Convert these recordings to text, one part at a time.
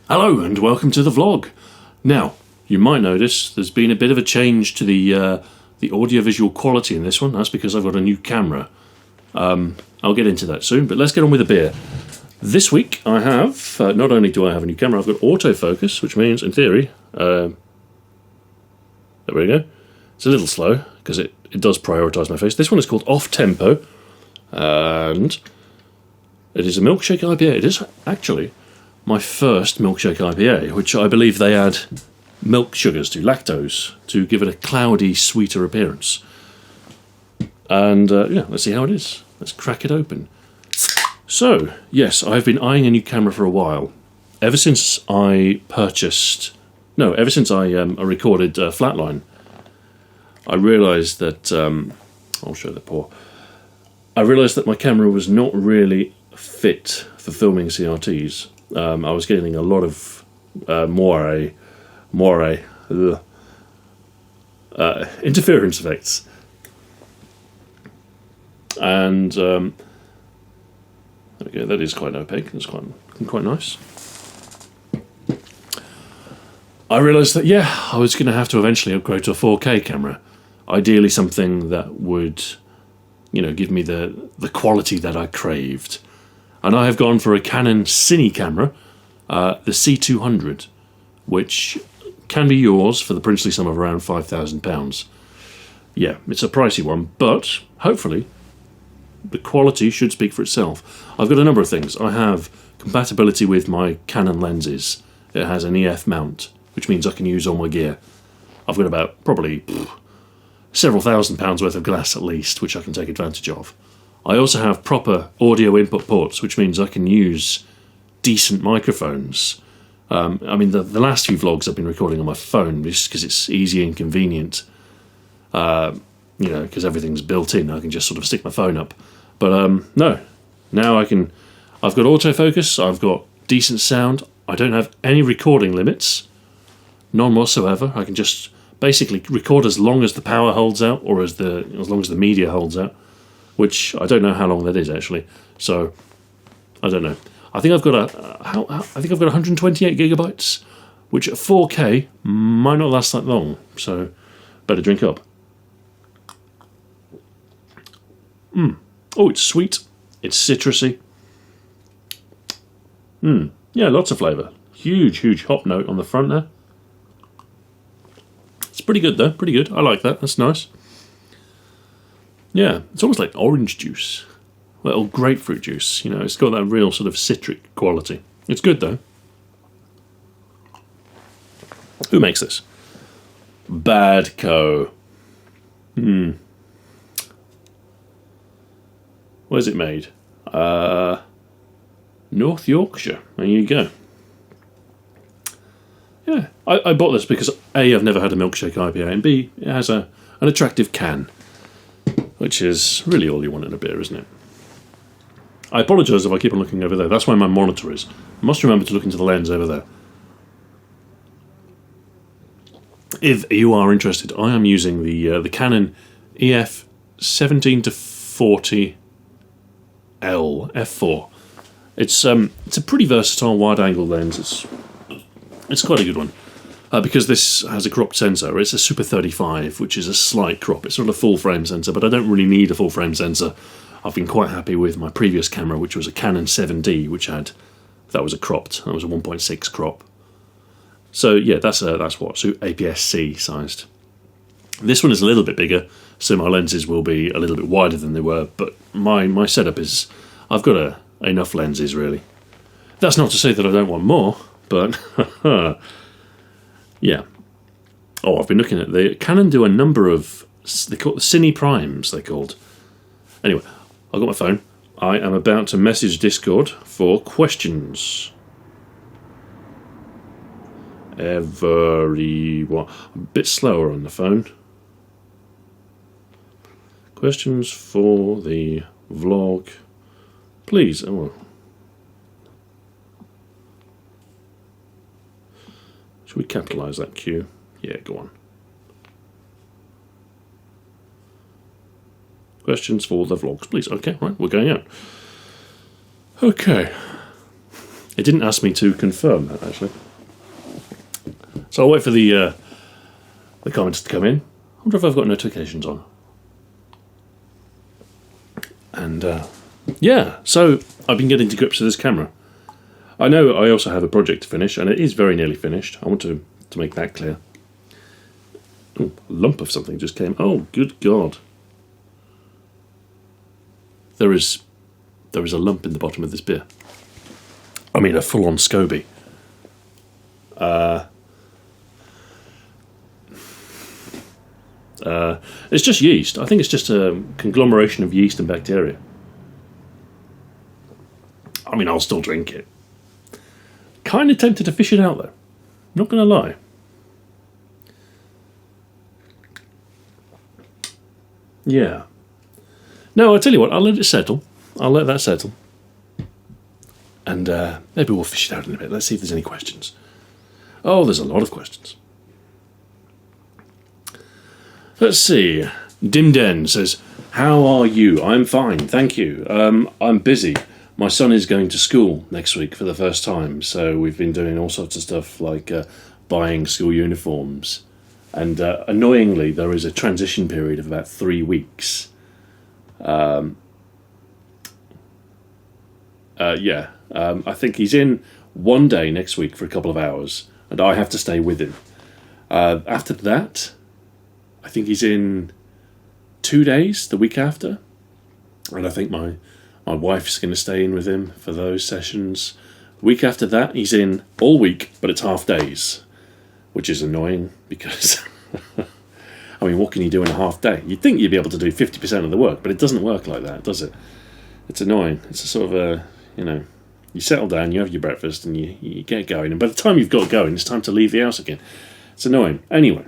Hello and welcome to the vlog. Now, you might notice there's been a bit of a change to the audiovisual quality in this one. That's because I've got a new camera. I'll get into that soon, but let's get on with the beer. This week I have, not only do I have a new camera, I've got autofocus, which means, in theory, there we go. It's a little slow, because it does prioritise my face. This one is called Off Tempo, and it is a milkshake IPA. It is actually my first milkshake IPA, which I believe they add milk sugars to, lactose, to give it a cloudy, sweeter appearance. And yeah, let's see how it is. Let's crack it open. So, yes, I've been eyeing a new camera for a while. Ever since I recorded Flatline, I realised that, I'll show the pour. I realised that my camera was not really fit for filming CRTs. I was getting a lot of interference effects, and there we go. That is quite opaque. That's quite nice. I realised that I was going to have to eventually upgrade to a 4K camera, ideally something that would, give me the quality that I craved. And I have gone for a Canon Cine camera, the C200, which can be yours for the princely sum of around £5,000. Yeah, it's a pricey one, but hopefully the quality should speak for itself. I've got a number of things. I have compatibility with my Canon lenses. It has an EF mount, which means I can use all my gear. I've got about probably several £1,000s worth of glass at least, which I can take advantage of. I also have proper audio input ports, which means I can use decent microphones. The last few vlogs I've been recording on my phone just because it's easy and convenient. Because everything's built in. I can just sort of stick my phone up. But no, now I've got autofocus, I've got decent sound, I don't have any recording limits, none whatsoever. I can just basically record as long as the power holds out, or as long as the media holds out. Which I don't know how long that is actually. So I don't know. I think I've got 128 gigabytes, which at 4K might not last that long. So better drink up. Oh, it's sweet. It's citrusy. Yeah, lots of flavour. Huge hop note on the front there. It's pretty good though. Pretty good. I like that. That's nice. Yeah, it's almost like orange juice. Well, grapefruit juice, it's got that real sort of citric quality. It's good, though. Who makes this? Badco. Where's it made? North Yorkshire. There you go. Yeah, I bought this because A, I've never had a milkshake IPA, and B, it has an attractive can. Which is really all you want in a beer, isn't it? I apologise if I keep on looking over there. That's where my monitor is. I must remember to look into the lens over there. If you are interested, I am using the Canon EF 17-40L f4. It's a pretty versatile wide-angle lens. It's quite a good one. Because this has a cropped sensor. It's a Super 35, which is a slight crop. It's not a full-frame sensor, but I don't really need a full-frame sensor. I've been quite happy with my previous camera, which was a Canon 7D, that was a 1.6 crop. So yeah, that's what, so APS-C sized. This one is a little bit bigger, so my lenses will be a little bit wider than they were, but my setup is, I've got enough lenses, really. That's not to say that I don't want more, but... Yeah. Oh, I've been looking at Canon do a number of, they call it the Cine Primes, they're called. Anyway, I've got my phone. I am about to message Discord for questions. Everyone. A bit slower on the phone. Questions for the vlog. Please. Oh. Should we capitalise that Q? Yeah, go on. Questions for the vlogs, please. Okay, right, we're going out. Okay. It didn't ask me to confirm that, actually. So I'll wait for the comments to come in. I wonder if I've got notifications on. And, yeah, so I've been getting to grips with this camera. I know I also have a project to finish, and it is very nearly finished. I want to make that clear. Ooh, a lump of something just came. Oh, good God. There is a lump in the bottom of this beer. I mean, a full-on SCOBY. It's just yeast. I think it's just a conglomeration of yeast and bacteria. I mean, I'll still drink it. Kind of tempted to fish it out, though. Not going to lie. Yeah. No, I'll tell you what, I'll let it settle. I'll let that settle. And maybe we'll fish it out in a bit. Let's see if there's any questions. Oh, there's a lot of questions. Let's see. Dimden says, how are you? I'm fine, thank you. I'm busy. My son is going to school next week for the first time, so we've been doing all sorts of stuff like buying school uniforms. And annoyingly, there is a transition period of about 3 weeks. I think he's in one day next week for a couple of hours, and I have to stay with him. After that, I think he's in 2 days, the week after. And I think my wife's going to stay in with him for those sessions. Week after that, he's in all week, but it's half days, which is annoying because, I mean, what can you do in a half day? You'd think you'd be able to do 50% of the work, but it doesn't work like that, does it? It's annoying. It's a sort of a, you settle down, you have your breakfast, and you get going. And by the time you've got going, it's time to leave the house again. It's annoying. Anyway,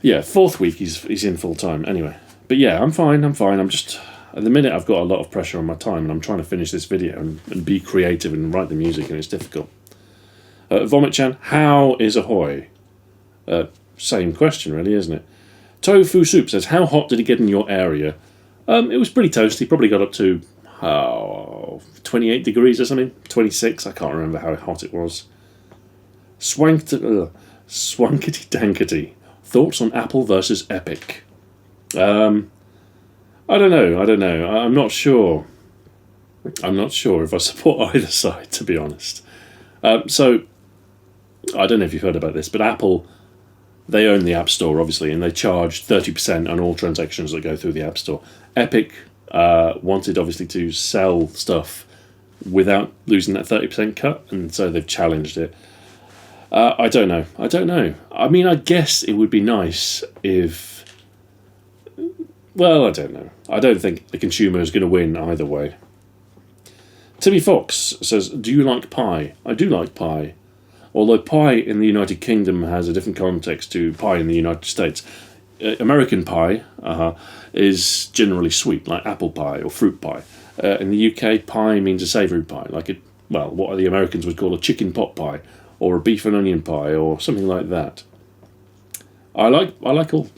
yeah, 4th week he's in full time. Anyway, but yeah, I'm fine. I'm just, at the minute I've got a lot of pressure on my time, and I'm trying to finish this video and be creative and write the music, and it's difficult. Vomit-chan, how is Ahoy? Same question, really, isn't it? Tofu Soup says, how hot did it get in your area? It was pretty toasty. Probably got up to 28 degrees or something. 26. I can't remember how hot it was. Swankety dankety. Thoughts on Apple versus Epic? I don't know. I'm not sure. I'm not sure if I support either side, to be honest. So, I don't know if you've heard about this, but Apple, they own the App Store, obviously, and they charge 30% on all transactions that go through the App Store. Epic wanted, obviously, to sell stuff without losing that 30% cut, and so they've challenged it. I don't know. I mean, I guess it would be nice if... Well, I don't know. I don't think the consumer is going to win either way. Timmy Fox says, do you like pie? I do like pie. Although pie in the United Kingdom has a different context to pie in the United States. American pie is generally sweet, like apple pie or fruit pie. In the UK, pie means a savoury pie, what the Americans would call a chicken pot pie, or a beef and onion pie, or something like that. I like all,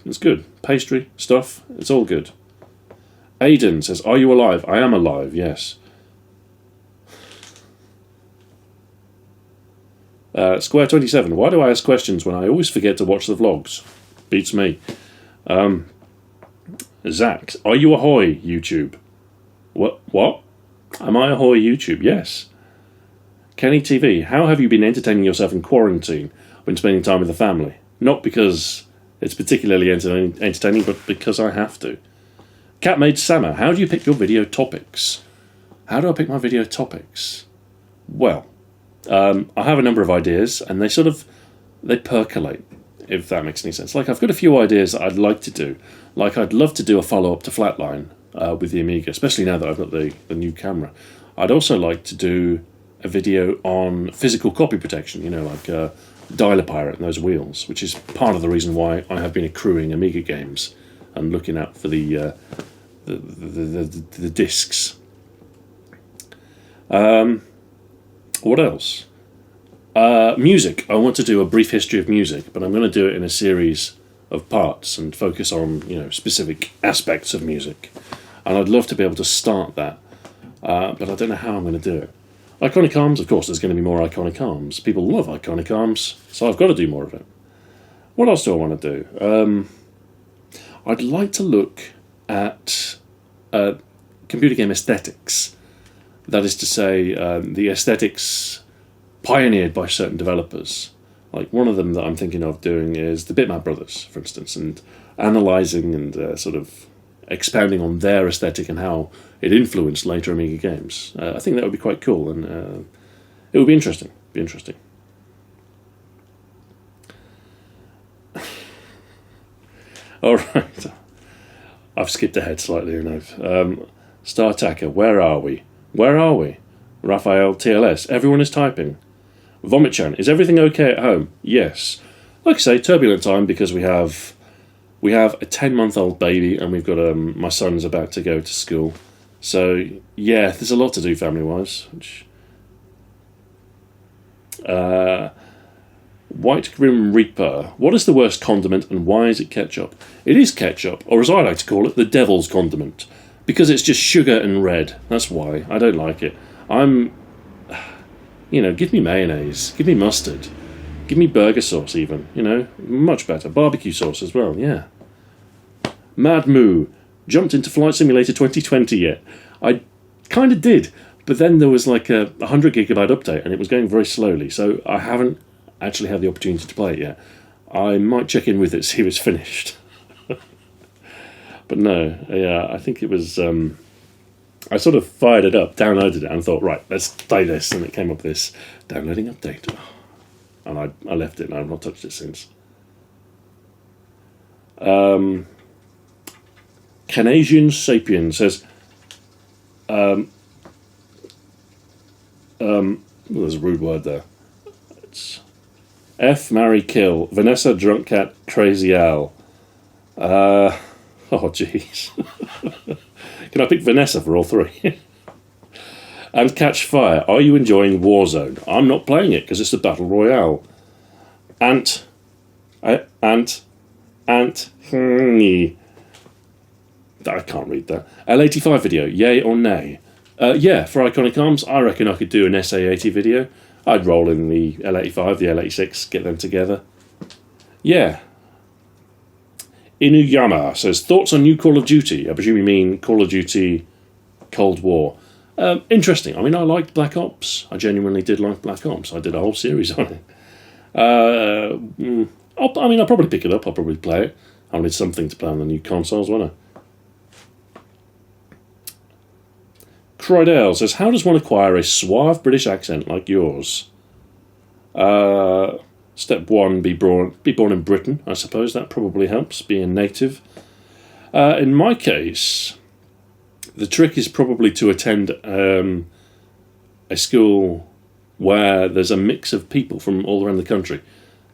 it's good. Pastry, stuff, it's all good. Aidan says, are you alive? I am alive, yes. Square 27, why do I ask questions when I always forget to watch the vlogs? Beats me. Zach, are you ahoy, YouTube? What? Am I ahoy, YouTube? Yes. Kenny TV, how have you been entertaining yourself in quarantine when spending time with the family? Not because it's particularly entertaining, but because I have to. Catmaid Sammer, how do you pick your video topics? How do I pick my video topics? Well, I have a number of ideas, and they percolate, if that makes any sense. Like, I've got a few ideas that I'd like to do. Like, I'd love to do a follow-up to Flatline with the Amiga, especially now that I've got the new camera. I'd also like to do a video on physical copy protection, like Dialer Pirate and those wheels, which is part of the reason why I have been accruing Amiga games and looking out for the discs. What else? Music. I want to do a brief history of music, but I'm going to do it in a series of parts and focus on specific aspects of music. And I'd love to be able to start that, but I don't know how I'm going to do it. Iconic Arms, of course, there's going to be more Iconic Arms. People love Iconic Arms, so I've got to do more of it. What else do I want to do? I'd like to look at computer game aesthetics. That is to say, the aesthetics pioneered by certain developers. Like one of them that I'm thinking of doing is the Bitmap Brothers, for instance, and analysing and sort of expounding on their aesthetic and how it influenced later Amiga games. I think that would be quite cool, and it would be interesting. All right, I've skipped ahead slightly, you know. Star Attacker, where are we? Raphael TLS, everyone is typing. Vomit-chan, is everything okay at home? Yes. Like I say, turbulent time because we have a 10-month-old baby and we've got my son's about to go to school. So, yeah, there's a lot to do family-wise. White Grim Reaper, what is the worst condiment and why is it ketchup? It is ketchup, or as I like to call it, the devil's condiment. Because it's just sugar and red. That's why. I don't like it. Give me mayonnaise. Give me mustard. Give me burger sauce even. Much better. Barbecue sauce as well, yeah. Mad Moo. Jumped into Flight Simulator 2020 yet? I kind of did. But then there was like a 100 gigabyte update and it was going very slowly. So I haven't actually had the opportunity to play it yet. I might check in with it, see if it's finished. But no, yeah, I think it was... I sort of fired it up, downloaded it, and thought, right, let's play this. And it came up this downloading update. And I left it, and I've not touched it since. Canadian Sapien says... there's a rude word there. It's F, marry, kill. Vanessa, drunk cat, crazy owl. Oh, jeez. Can I pick Vanessa for all three? And Catch Fire. Are you enjoying Warzone? I'm not playing it because it's a battle royale. Ant. I can't read that. L85 video. Yay or nay? Yeah, for Iconic Arms, I reckon I could do an SA80 video. I'd roll in the L85, the L86, get them together. Yeah. Inuyama says, thoughts on new Call of Duty? I presume you mean Call of Duty Cold War. Interesting. I mean, I liked Black Ops. I genuinely did like Black Ops. I did a whole series on it. I'll probably pick it up. I'll probably play it. I'll need something to play on the new consoles, won't I? Crydale says, how does one acquire a suave British accent like yours? Step one, be born in Britain, I suppose. That probably helps, being native. In my case, the trick is probably to attend a school where there's a mix of people from all around the country,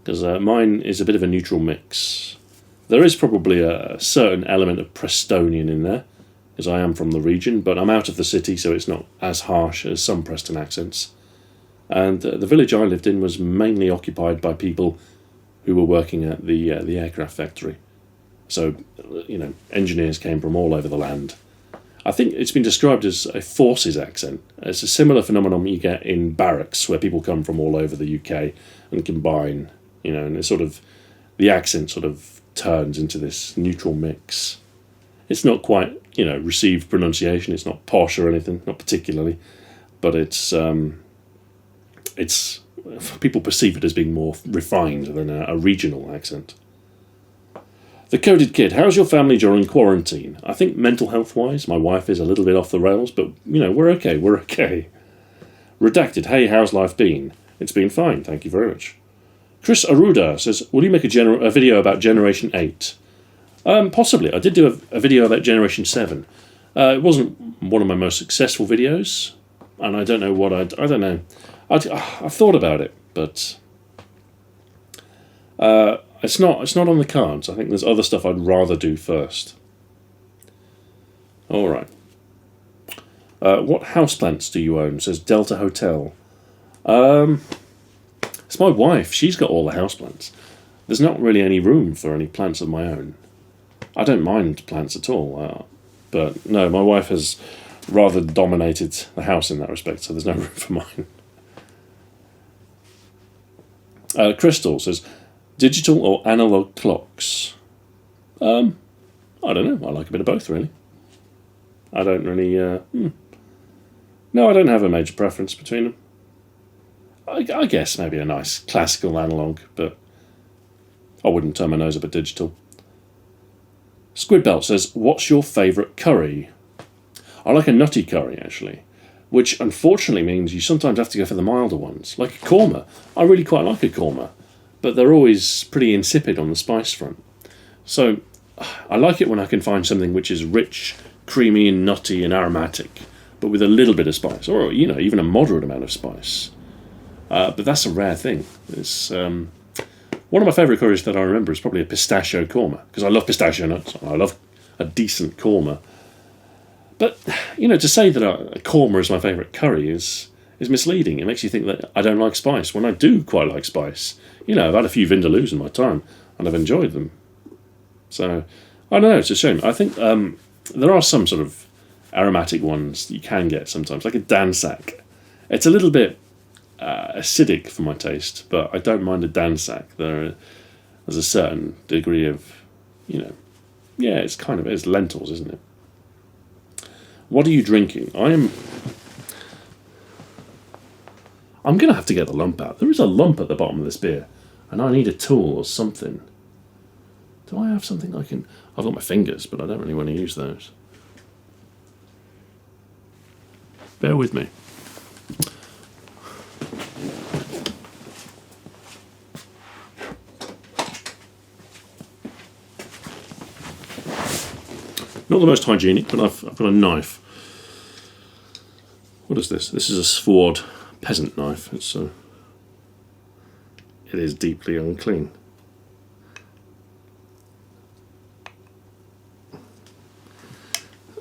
because mine is a bit of a neutral mix. There is probably a certain element of Prestonian in there, because I am from the region, but I'm out of the city, so it's not as harsh as some Preston accents. And the village I lived in was mainly occupied by people who were working at the aircraft factory. So, engineers came from all over the land. I think it's been described as a forces accent. It's a similar phenomenon you get in barracks, where people come from all over the UK and combine, and it's sort of, the accent sort of turns into this neutral mix. It's not quite, received pronunciation. It's not posh or anything, not particularly, but it's people perceive it as being more refined than a regional accent. The Coded Kid, how's your family during quarantine? I think mental health-wise, my wife is a little bit off the rails, but, we're okay. Redacted, hey, how's life been? It's been fine, thank you very much. Chris Aruda says, will you make a video about Generation 8? Possibly. I did do a video about Generation 7. It wasn't one of my most successful videos, and I don't know what I don't know. I've thought about it, but it's not on the cards. I think there's other stuff I'd rather do first. All right. What houseplants do you own? Says Delta Hotel. It's my wife. She's got all the houseplants. There's not really any room for any plants of my own. I don't mind plants at all, but no, my wife has rather dominated the house in that respect, so there's no room for mine. Crystal says, digital or analog clocks? I don't know. I like a bit of both, really. I don't really... No, I don't have a major preference between them. I guess maybe a nice classical analog, but I wouldn't turn my nose up at digital. Squidbelt says, what's your favourite curry? I like a nutty curry, actually, which unfortunately means you sometimes have to go for the milder ones, like a korma. I really quite like a korma, but they're always pretty insipid on the spice front. So I like it when I can find something which is rich, creamy and nutty and aromatic, but with a little bit of spice, or even a moderate amount of spice. But that's a rare thing. It's one of my favourite curries that I remember is probably a pistachio korma, because I love pistachio nuts. I love a decent korma. But to say that a korma is my favourite curry is misleading. It makes you think that I don't like spice when I do quite like spice. I've had a few vindaloos in my time and I've enjoyed them. So I don't know. It's a shame. I think there are some sort of aromatic ones that you can get sometimes, like a Dansak. It's a little bit acidic for my taste, but I don't mind a Dansak. There's a certain degree of, it's lentils, isn't it? What are you drinking? I'm going to have to get the lump out. There is a lump at the bottom of this beer, and I need a tool or something. Do I have something I can... I've got my fingers, but I don't really want to use those. Bear with me. Not the most hygienic, but I've got a knife. What is this? This is a Sword peasant knife. It is deeply unclean.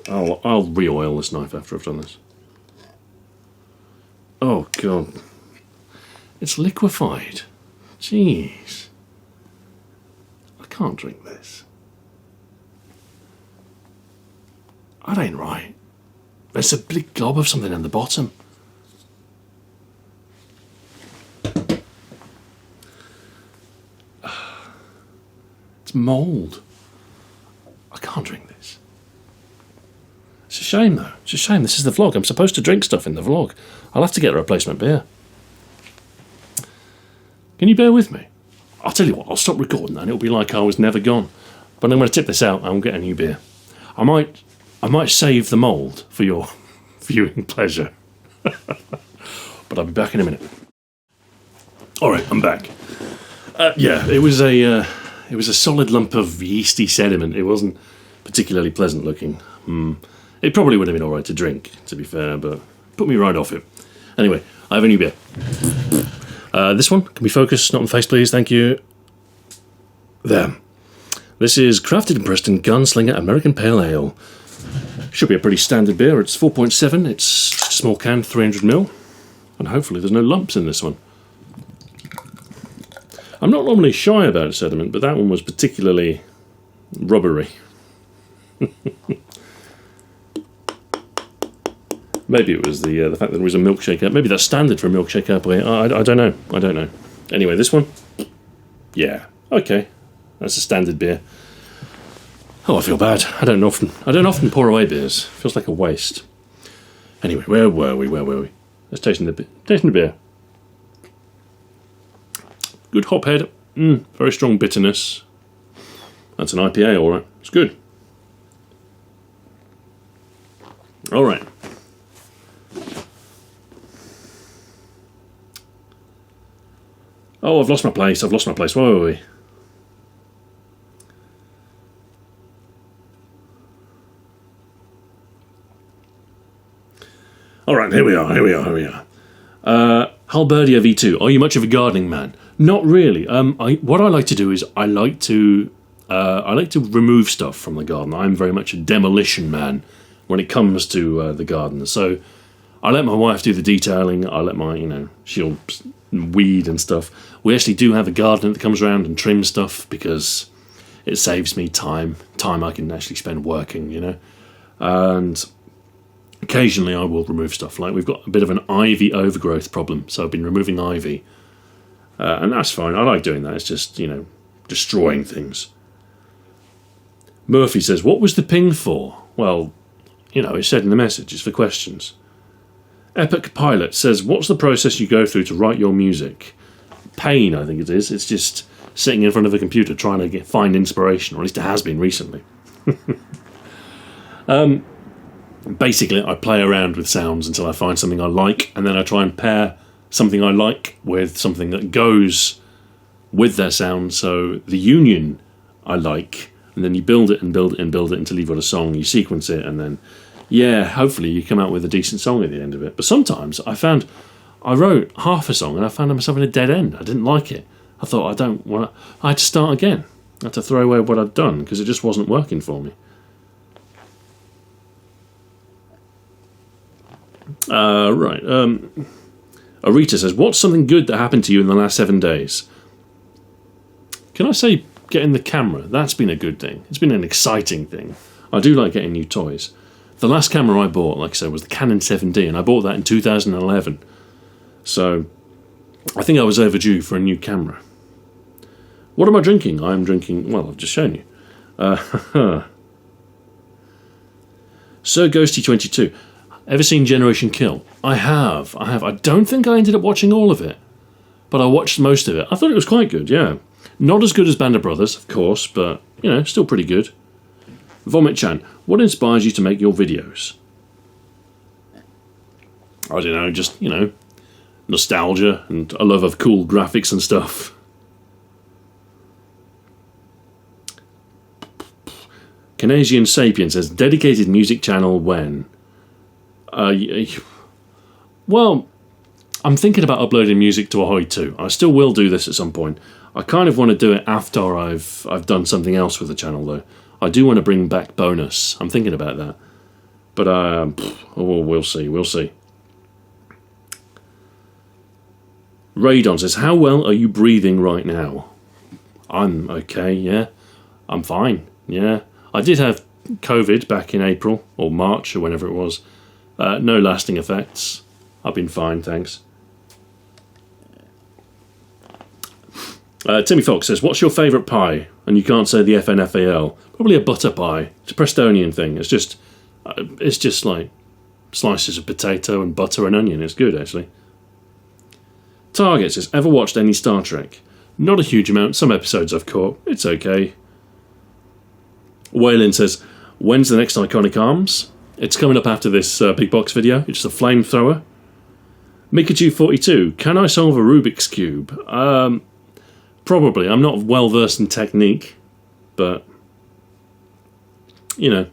I'll re-oil this knife after I've done this. Oh God, it's liquefied. Jeez, I can't drink this. That ain't right. There's a big glob of something in the bottom. It's mould. I can't drink this. It's a shame, though. It's a shame. This is the vlog. I'm supposed to drink stuff in the vlog. I'll have to get a replacement beer. Can you bear with me? I'll tell you what, I'll stop recording and it'll be like I was never gone. But I'm going to tip this out and I'll get a new beer. I might save the mould for your viewing pleasure. But I'll be back in a minute. Alright, I'm back. It was a solid lump of yeasty sediment. It wasn't particularly pleasant looking. It probably would have been alright to drink, to be fair, but put me right off it. Anyway, I have a new beer. This one, can we focus? Not on the face, please, thank you. There. This is Crafted in Preston Gunslinger American Pale Ale. Should be a pretty standard beer. It's 4.7, it's just a small can, 300ml. And hopefully there's no lumps in this one. I'm not normally shy about sediment, but that one was particularly rubbery. Maybe it was the fact that it was a milkshake. Maybe that's standard for a milkshake IPA. I don't know. I don't know. Anyway, this one, yeah, okay, that's a standard beer. Oh, I feel bad. I don't often pour away beers. Feels like a waste. Anyway, where were we? Let's taste the beer. Good hop head. Very strong bitterness. That's an IPA, all right. It's good. All right. Oh, I've lost my place. Where were we? All right, here we are. Halberdia V2. Are you much of a gardening man? Not really. What I like to do is I like to remove stuff from the garden. I'm very much a demolition man when it comes to the garden. So I let my wife do the detailing. I let she'll weed and stuff. We actually do have a gardener that comes around and trims stuff because it saves me time I can actually spend working, and Occasionally I will remove stuff, like we've got a bit of an ivy overgrowth problem, so I've been removing ivy. And that's fine, I like doing that, it's just, destroying things. Murphy says, what was the ping for? Well, it said in the message, it's for questions. Epic Pilot says, what's the process you go through to write your music? Pain, I think it is. It's just sitting in front of a computer trying to find inspiration, or at least it has been recently. Basically, I play around with sounds until I find something I like, and then I try and pair something I like with something that goes with their sound, so the union I like, and then you build it and build it and build it until you've got a song, you sequence it, and then hopefully you come out with a decent song at the end of it. But sometimes I wrote half a song and I found myself in a dead end. I didn't like it. I thought, I had to start again. I had to throw away what I'd done because it just wasn't working for me. Right. Arita says, what's something good that happened to you in the last 7 days? Can I say getting the camera? That's been a good thing. It's been an exciting thing. I do like getting new toys. The last camera I bought, like I said, was the Canon 7D, and I bought that in 2011. So, I think I was overdue for a new camera. What am I drinking? I'm drinking, well, I've just shown you. Sir Ghosty22. Ever seen Generation Kill? I have. I don't think I ended up watching all of it, but I watched most of it. I thought it was quite good, yeah. Not as good as Band of Brothers, of course, but, still pretty good. Vomit Chan, what inspires you to make your videos? I don't know, just, nostalgia and a love of cool graphics and stuff. Canadian Sapien says, dedicated music channel when? Well, I'm thinking about uploading music to Ahoy too. I still will do this at some point. I kind of want to do it after I've done something else with the channel though. I do want to bring back bonus. I'm thinking about that. But, we'll see. Radon says, how well are you breathing right now? I'm okay, yeah. I'm fine, yeah. I did have COVID back in April, or March, or whenever it was. No lasting effects. I've been fine, thanks. Timmy Fox says, what's your favourite pie? And you can't say the FNFAL. Probably a butter pie. It's a Prestonian thing. It's just like slices of potato and butter and onion. It's good, actually. Target says, ever watched any Star Trek? Not a huge amount. Some episodes I've caught. It's okay. Waylon says, when's the next Iconic Arms? It's coming up after this big box video. It's a flamethrower. Mikachu42, can I solve a Rubik's Cube? Probably. I'm not well versed in technique, but Mr.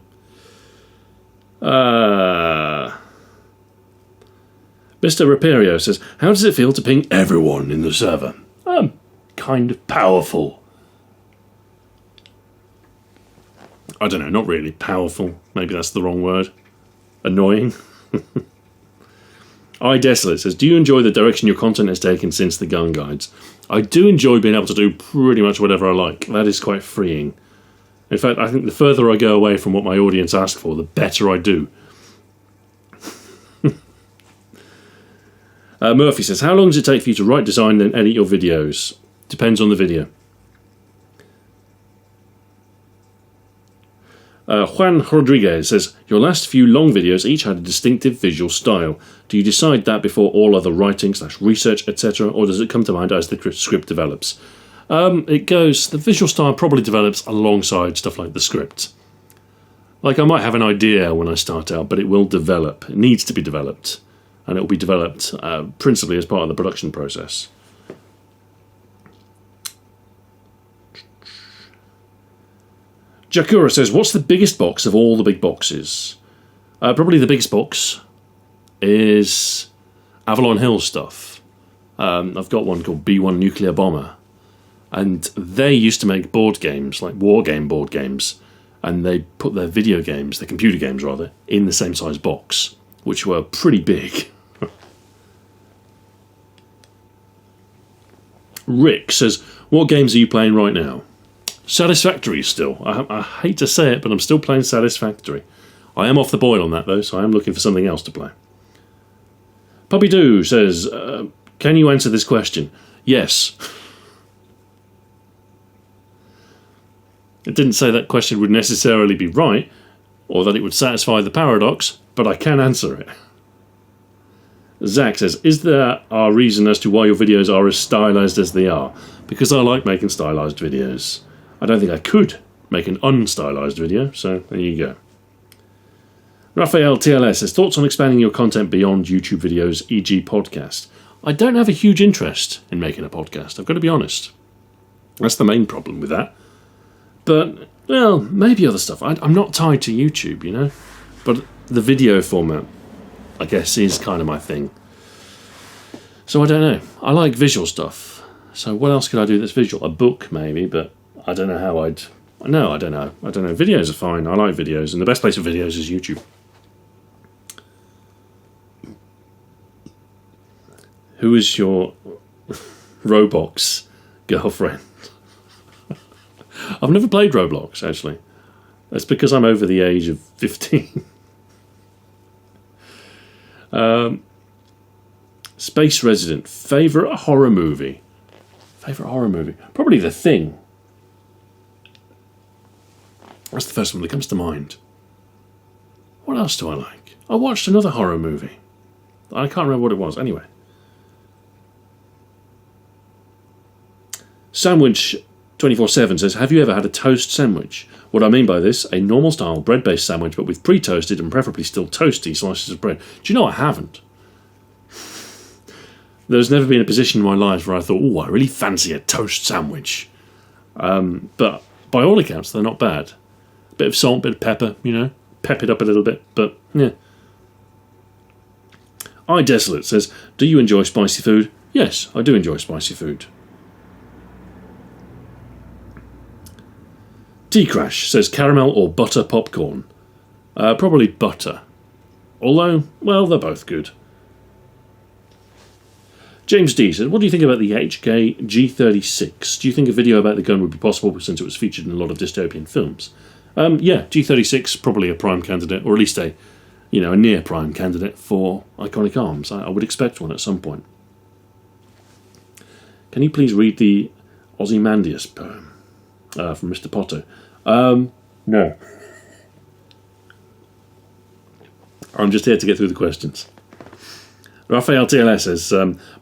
Rapirio says, how does it feel to ping everyone in the server? Kind of powerful. I don't know, not really powerful. Maybe that's the wrong word. Annoying. iDesolate says, do you enjoy the direction your content has taken since the gun guides? I do enjoy being able to do pretty much whatever I like. That is quite freeing. In fact, I think the further I go away from what my audience ask for, the better I do. Murphy says, how long does it take for you to write, design, and edit your videos? Depends on the video. Juan Rodriguez says, your last few long videos each had a distinctive visual style. Do you decide that before all other writing / research, etc., or does it come to mind as the script develops? The visual style probably develops alongside stuff like the script. Like, I might have an idea when I start out, but it will develop. It needs to be developed. And it will be developed principally as part of the production process. Jakura says, what's the biggest box of all the big boxes? Probably the biggest box is Avalon Hill stuff. I've got one called B-1 Nuclear Bomber. And they used to make board games, like war game board games. And they put their video games, their computer games rather, in the same size box, which were pretty big. Rick says, what games are you playing right now? Satisfactory still. I hate to say it, but I'm still playing Satisfactory. I am off the boil on that, though, so I am looking for something else to play. Puppy Doo says, can you answer this question? Yes. It didn't say that question would necessarily be right, or that it would satisfy the paradox, but I can answer it. Zach says, is there a reason as to why your videos are as stylized as they are? Because I like making stylized videos. I don't think I could make an unstylized video, so there you go. Raphael TLS says, thoughts on expanding your content beyond YouTube videos, e.g. podcast? I don't have a huge interest in making a podcast, I've got to be honest. That's the main problem with that. But, well, maybe other stuff. I'm not tied to YouTube, you know? But the video format, I guess, is kind of my thing. So I don't know. I like visual stuff. So what else could I do that's visual? A book, maybe, but I don't know how I'd... No, I don't know. Videos are fine. I like videos, and the best place for videos is YouTube. Who is your Roblox girlfriend? I've never played Roblox, actually. That's because I'm over the age of 15. Space Resident. Favourite horror movie? Probably The Thing. That's the first one that comes to mind. What else do I like? I watched another horror movie. I can't remember what it was. Anyway. Sandwich 24/7 says, have you ever had a toast sandwich? What I mean by this, a normal style bread-based sandwich, but with pre-toasted and preferably still toasty slices of bread. Do you know I haven't? There's never been a position in my life where I thought, oh, I really fancy a toast sandwich. But by all accounts, they're not bad. Bit of salt, bit of pepper, you know, pep it up a little bit, but yeah. iDesolate says, do you enjoy spicy food? Yes, I do enjoy spicy food. T-Crash says, caramel or butter popcorn? Probably butter. Although, well, they're both good. James D says, what do you think about the HK G36? Do you think a video about the gun would be possible since it was featured in a lot of dystopian films? Yeah, G36 probably a prime candidate, or at least a near prime candidate for Iconic Arms. I would expect one at some point. Can you please read the Ozymandias poem from Mr. Potter? No. I'm just here to get through the questions. Raphael TLS says,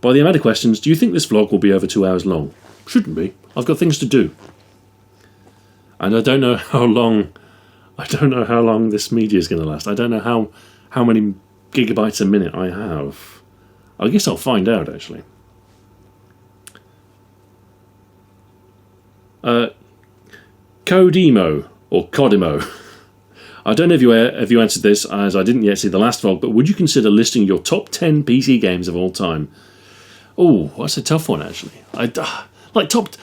by the amount of questions, do you think this vlog will be over 2 hours long? Shouldn't be. I've got things to do. And I don't know how long this media is going to last. I don't know how many gigabytes a minute I have. I guess I'll find out, actually. Codemo, or Codimo. I don't know if you answered this, as I didn't yet see the last vlog, but would you consider listing your top 10 PC games of all time? Oh, that's a tough one, actually. Like top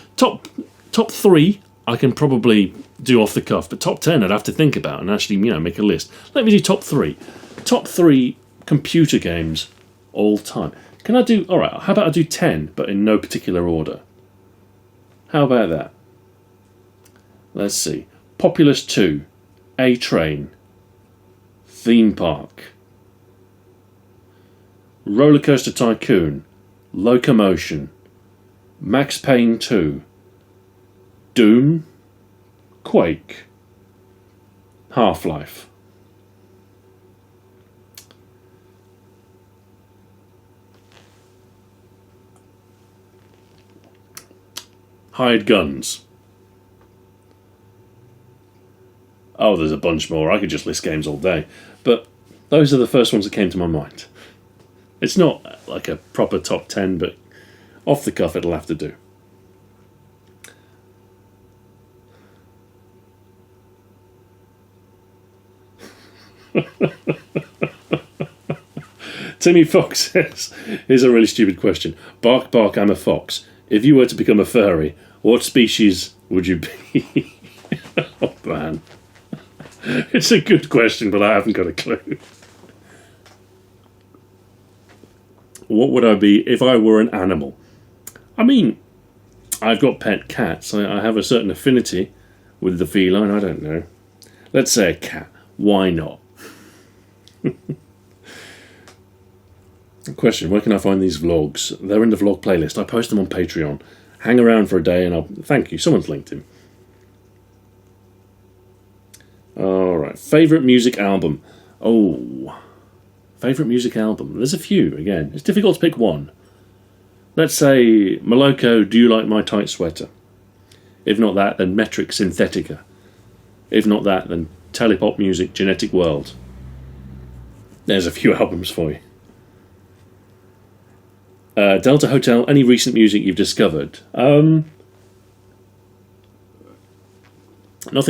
3, I can probably do off the cuff, but top 10 I'd have to think about and actually, make a list. Let me do top 3. Top 3 computer games all time. Can I do... Alright, how about I do 10, but in no particular order? How about that? Let's see. Populous 2. A-Train. Theme Park. Roller Coaster Tycoon. Locomotion. Max Payne 2. Doom. Quake. Half-Life. Hired Guns. Oh, there's a bunch more. I could just list games all day. But those are the first ones that came to my mind. It's not like a proper top 10, but off the cuff it'll have to do. Timmy Fox says, here's a really stupid question. Bark, bark, I'm a fox. If you were to become a furry, what species would you be? Oh, man. It's a good question, but I haven't got a clue. What would I be if I were an animal? I mean, I've got pet cats. I have a certain affinity with the feline. I don't know. Let's say a cat. Why not? Question, where can I find these vlogs? They're in the vlog playlist. I post them on Patreon. Hang around for a day and I'll... Thank you. Someone's linked him. Alright. Favourite music album. Oh. Favourite music album. There's a few, again. It's difficult to pick one. Let's say Moloko, Do You Like My Tight Sweater? If not that, then Metric Synthetica. If not that, then Telepop Music Genetic World. There's a few albums for you. Delta Hotel, any recent music you've discovered? Nothing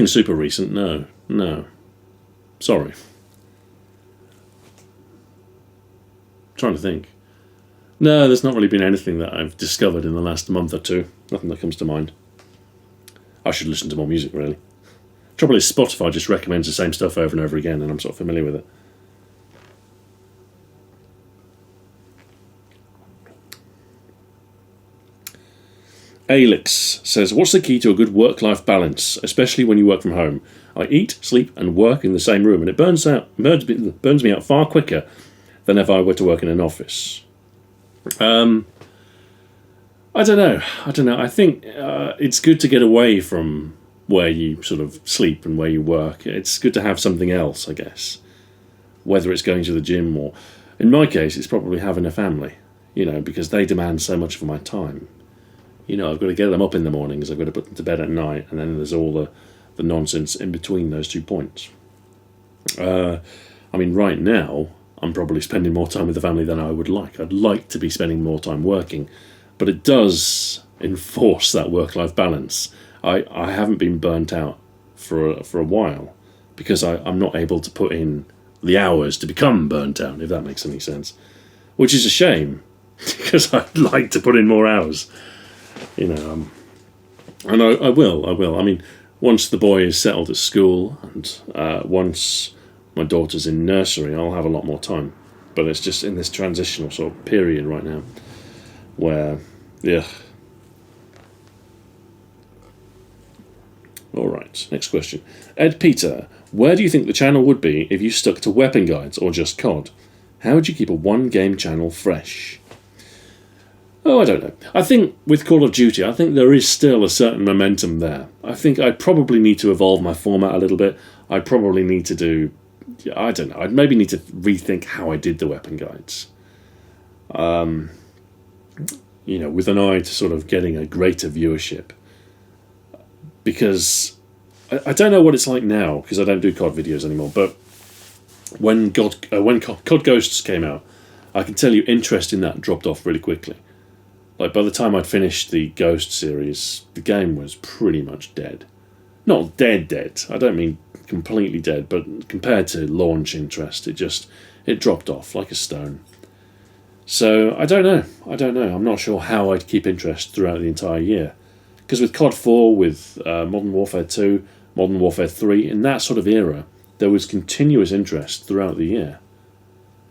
super recent, no. Sorry. Trying to think. No, there's not really been anything that I've discovered in the last month or two. Nothing that comes to mind. I should listen to more music, really. Trouble is, Spotify just recommends the same stuff over and over again, and I'm sort of familiar with it. Alix says, what's the key to a good work-life balance, especially when you work from home? I eat, sleep, and work in the same room, and it burns me out far quicker than if I were to work in an office. I don't know. I think it's good to get away from where you sort of sleep and where you work. It's good to have something else, I guess. Whether it's going to the gym or, in my case, it's probably having a family, because they demand so much of my time. I've got to get them up in the mornings, I've got to put them to bed at night, and then there's all the nonsense in between those 2 points. Right now, I'm probably spending more time with the family than I would like. I'd like to be spending more time working, but it does enforce that work-life balance. I haven't been burnt out for a while because I'm not able to put in the hours to become burnt out, if that makes any sense. Which is a shame, because I'd like to put in more hours. And I will. Once the boy is settled at school and once my daughter's in nursery, I'll have a lot more time. But it's just in this transitional sort of period right now where, yeah. Alright, next question. Ed Peter, where do you think the channel would be if you stuck to weapon guides or just COD? How would you keep a one-game channel fresh? Oh, I don't know. I think with Call of Duty, I think there is still a certain momentum there. I think I'd probably need to evolve my format a little bit. I'd probably need to do... I don't know. I'd maybe need to rethink how I did the weapon guides. With an eye to sort of getting a greater viewership. Because I don't know what it's like now, because I don't do COD videos anymore, but when COD Ghosts came out, I can tell you interest in that dropped off really quickly. Like, by the time I'd finished the Ghost series, the game was pretty much dead. Not dead. I don't mean completely dead, but compared to launch interest, it dropped off like a stone. So, I don't know. I'm not sure how I'd keep interest throughout the entire year. Because with COD 4, with Modern Warfare 2, Modern Warfare 3, in that sort of era, there was continuous interest throughout the year.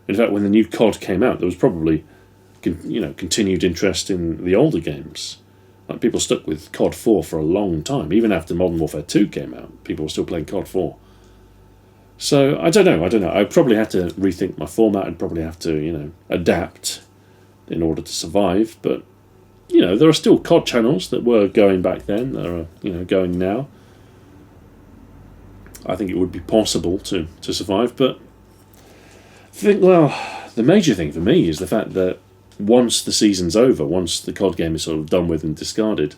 In fact, when the new COD came out, there was probably continued interest in the older games. Like, people stuck with COD 4 for a long time. Even after Modern Warfare 2 came out, people were still playing COD 4. So, I don't know. I'd probably have to rethink my format. I'd probably have to, adapt in order to survive. But, there are still COD channels that were going back then, that are, going now. I think it would be possible to survive, but the major thing for me is the fact that once the season's over, once the COD game is sort of done with and discarded,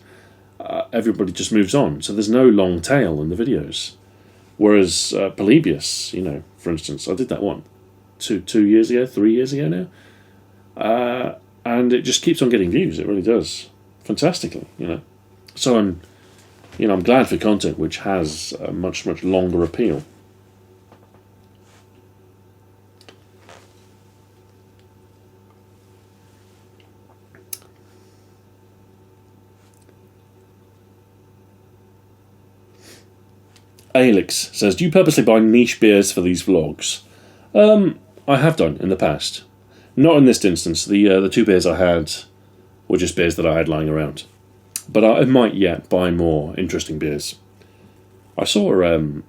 everybody just moves on. So there's no long tail in the videos. Whereas Polybius, for instance, I did that 2 years ago, 3 years ago now, and it just keeps on getting views. It really does, fantastically, So I'm glad for content which has a much longer appeal. Alix says, do you purposely buy niche beers for these vlogs? I have done in the past. Not in this instance. The 2 beers I had were just beers that I had lying around. But I might yet buy more interesting beers. I saw it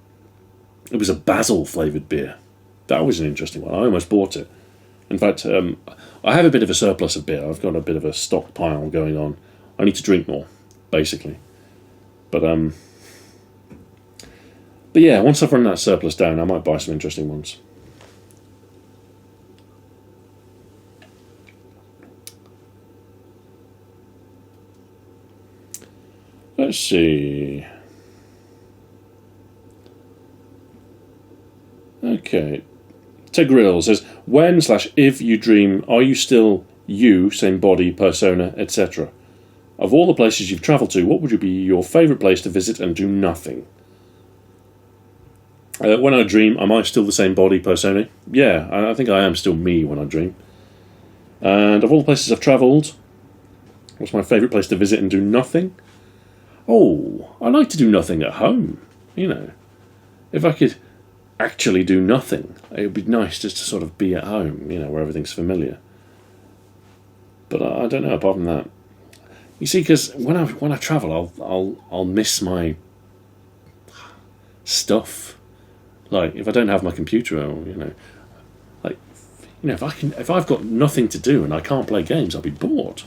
was a basil flavoured beer. That was an interesting one. I almost bought it. In fact, I have a bit of a surplus of beer. I've got a bit of a stockpile going on. I need to drink more, basically. But yeah, once I've run that surplus down, I might buy some interesting ones. Let's see. Okay. Tegrill says, when/if you dream, are you still you, same body, persona, etc.? Of all the places you've travelled to, what would be your favourite place to visit and do nothing? When I dream, am I still the same body, persona? Yeah, I think I am still me when I dream. And of all the places I've travelled, what's my favourite place to visit and do nothing? Oh, I like to do nothing at home, you know. If I could actually do nothing, it would be nice just to sort of be at home, you know, where everything's familiar. But I don't know, apart from that. You see, because when I travel, I'll miss my stuff. Like, if I don't have my computer, or, you know, like, you know, if I've got nothing to do and I can't play games, I'll be bored.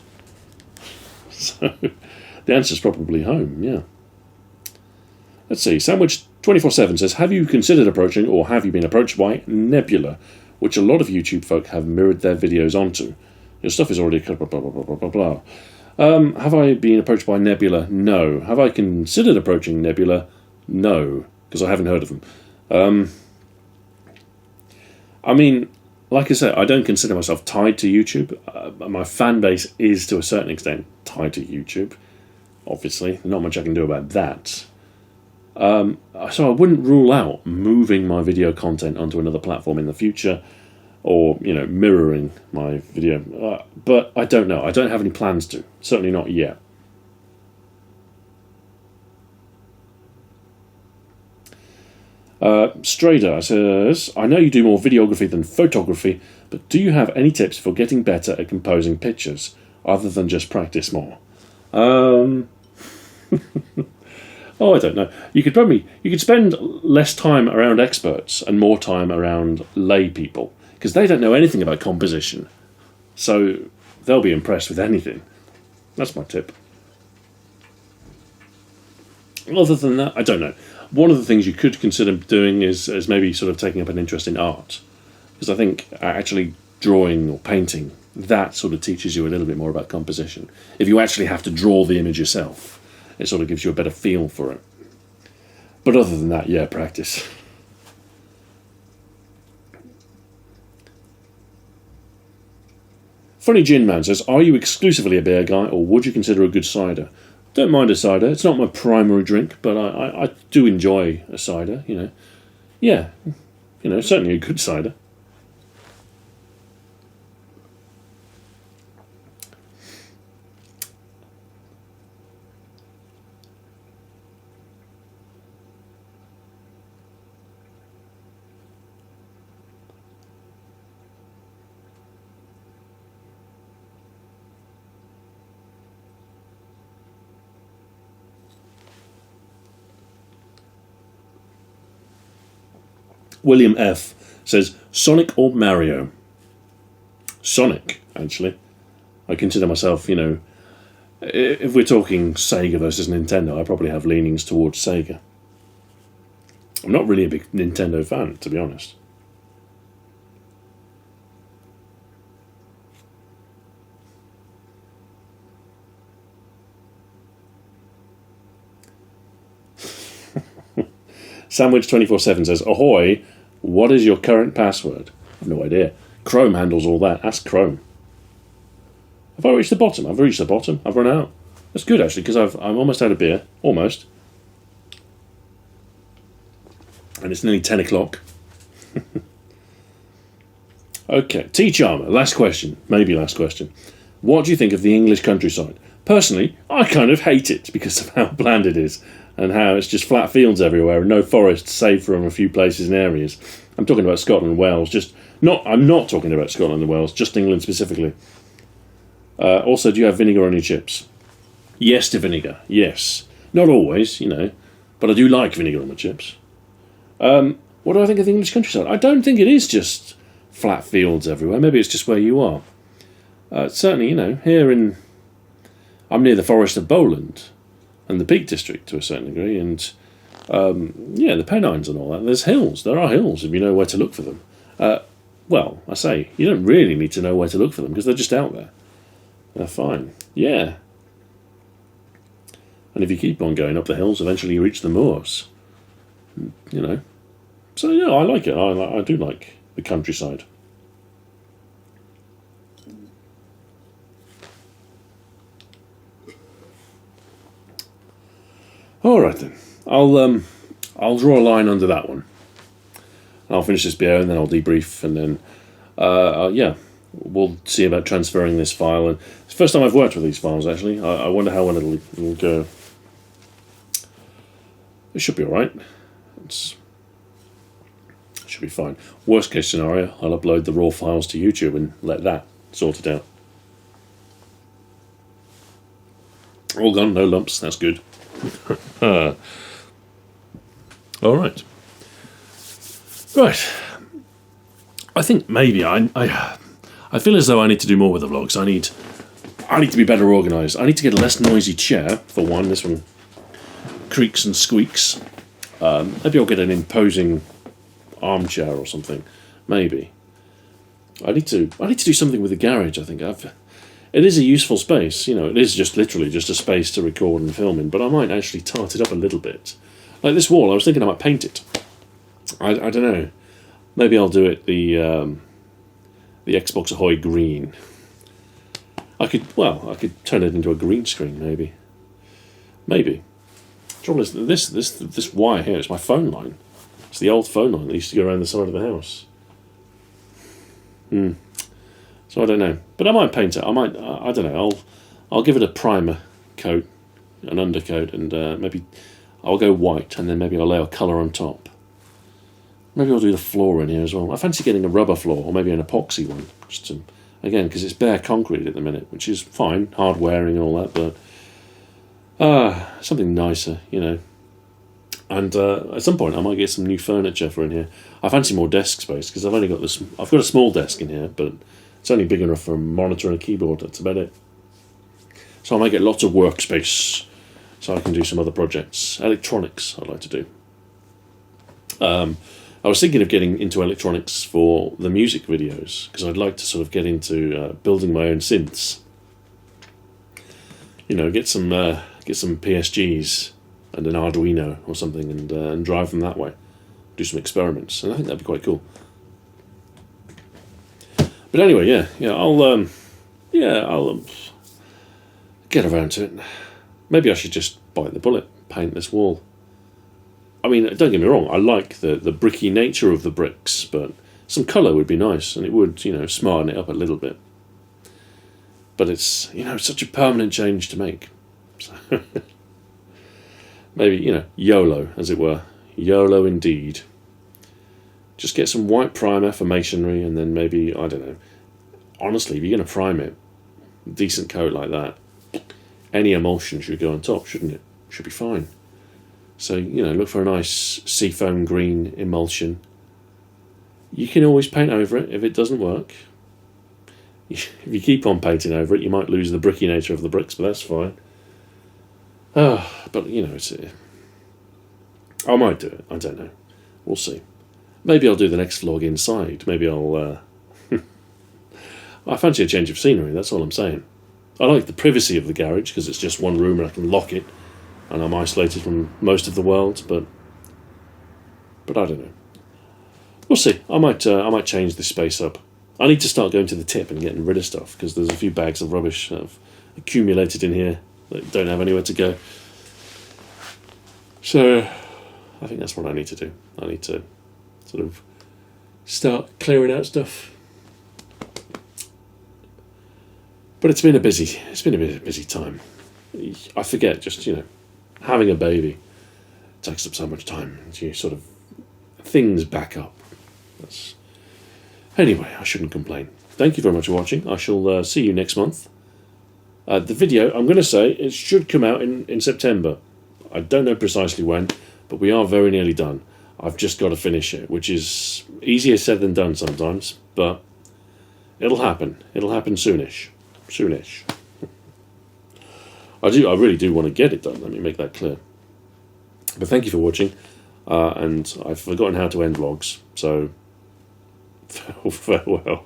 So the answer's probably home, yeah. Let's see. Sandwich247 says, have you considered approaching, or have you been approached by Nebula, which a lot of YouTube folk have mirrored their videos onto? Your stuff is already blah, blah, blah, blah, blah, blah. Have I been approached by Nebula? No. Have I considered approaching Nebula? No, because I haven't heard of them. I mean, like I said, I don't consider myself tied to YouTube. My fan base is, to a certain extent, tied to YouTube. Obviously, not much I can do about that. So I wouldn't rule out moving my video content onto another platform in the future, or, you know, mirroring my video. But I don't know. I don't have any plans to. Certainly not yet. Strader says, I know you do more videography than photography, but do you have any tips for getting better at composing pictures, other than just practice more? Oh, I don't know. You could spend less time around experts and more time around lay people, because they don't know anything about composition. So they'll be impressed with anything. That's my tip. Other than that, I don't know. One of the things you could consider doing is maybe sort of taking up an interest in art. Because I think actually drawing or painting, that sort of teaches you a little bit more about composition. If you actually have to draw the image yourself, it sort of gives you a better feel for it. But other than that, yeah, practice. Funny Gin Man says, are you exclusively a beer guy, or would you consider a good cider? Don't mind a cider. It's not my primary drink, but I do enjoy a cider, you know. Yeah, you know, certainly a good cider. William F. says, Sonic or Mario? Sonic, actually. I consider myself, you know, if we're talking Sega versus Nintendo, I probably have leanings towards Sega. I'm not really a big Nintendo fan, to be honest. Sandwich247 says, ahoy, what is your current password? I've no idea. Chrome handles all that. Ask Chrome. Have I reached the bottom? I've reached the bottom. I've run out. That's good, actually, because I'm almost out of beer. Almost. And it's nearly 10 o'clock. Okay. T-Charmer, last question. Maybe last question. What do you think of the English countryside? Personally, I kind of hate it because of how bland it is, and how it's just flat fields everywhere and no forests save from a few places and areas. I'm talking about Scotland and Wales. I'm not talking about Scotland and Wales, just England specifically. Also, do you have vinegar on your chips? Yes to vinegar, yes. Not always, you know, but I do like vinegar on my chips. What do I think of the English countryside? I don't think it is just flat fields everywhere. Maybe it's just where you are. Certainly, I'm near the Forest of Bowland and the Peak District to a certain degree, and the Pennines and all that. There's hills. There are hills if you know where to look for them. Well, I say, you don't really need to know where to look for them because they're just out there. They're fine. Yeah. And if you keep on going up the hills, eventually you reach the moors. So, yeah, I like it. I do like the countryside. All right, then. I'll draw a line under that one. I'll finish this beer and then I'll debrief and then, we'll see about transferring this file. And it's the first time I've worked with these files, actually. I wonder how well it'll go. It should be all right. It should be fine. Worst case scenario, I'll upload the raw files to YouTube and let that sort it out. All gone, no lumps. That's good. All right. Right. I think maybe I feel as though I need to do more with the vlogs. I need to be better organised. I need to get a less noisy chair, for one. This one creaks and squeaks. Maybe I'll get an imposing armchair or something. Maybe. I need to do something with the garage, I think. It is a useful space, it is just literally just a space to record and film in, but I might actually tart it up a little bit. Like this wall, I was thinking I might paint it. I don't know. Maybe I'll do it the Xbox Ahoy green. I could turn it into a green screen, maybe. Maybe. The trouble is, this wire here is my phone line. It's the old phone line that used to go around the side of the house. So I don't know, but I might paint it. I don't know. I'll give it a primer coat, an undercoat, and maybe I'll go white, and then maybe I'll lay a colour on top. Maybe I'll do the floor in here as well. I fancy getting a rubber floor, or maybe an epoxy one, just to, again, because it's bare concrete at the minute, which is fine, hard wearing and all that, but something nicer, And at some point, I might get some new furniture for in here. I fancy more desk space because I've got a small desk in here, but it's only big enough for a monitor and a keyboard. That's about it. So I might get lots of workspace so I can do some other projects. Electronics, I'd like to do. I was thinking of getting into electronics for the music videos because I'd like to sort of get into building my own synths. Get some PSGs and an Arduino or something and drive them that way. Do some experiments, and I think that'd be quite cool. But anyway, I'll get around to it. Maybe I should just bite the bullet, paint this wall. I mean, don't get me wrong, I like the bricky nature of the bricks, but some colour would be nice, and it would, smarten it up a little bit. But it's, such a permanent change to make. So maybe, YOLO, as it were. YOLO indeed. Just get some white primer for masonry, and then maybe, I don't know. Honestly, if you're going to prime it, decent coat like that, any emulsion should go on top, shouldn't it? Should be fine. So, look for a nice seafoam green emulsion. You can always paint over it if it doesn't work. If you keep on painting over it, you might lose the bricky nature of the bricks, but that's fine. But, it's... I might do it. I don't know. We'll see. Maybe I'll do the next vlog inside. Maybe I'll... I fancy a change of scenery, that's all I'm saying. I like the privacy of the garage, because it's just one room and I can lock it, and I'm isolated from most of the world, but I don't know. We'll see. I might change this space up. I need to start going to the tip and getting rid of stuff, because there's a few bags of rubbish that have accumulated in here that don't have anywhere to go. So, I think that's what I need to do. I need to sort of start clearing out stuff. But it's been a busy time. I forget, just, having a baby takes up so much time. You sort of, things back up. Anyway, I shouldn't complain. Thank you very much for watching. I shall see you next month. The video, I'm going to say, it should come out in September. I don't know precisely when, but we are very nearly done. I've just got to finish it, which is easier said than done sometimes, but it'll happen. It'll happen soonish. Soonish. I really do want to get it done, let me make that clear. But thank you for watching, and I've forgotten how to end vlogs, so farewell.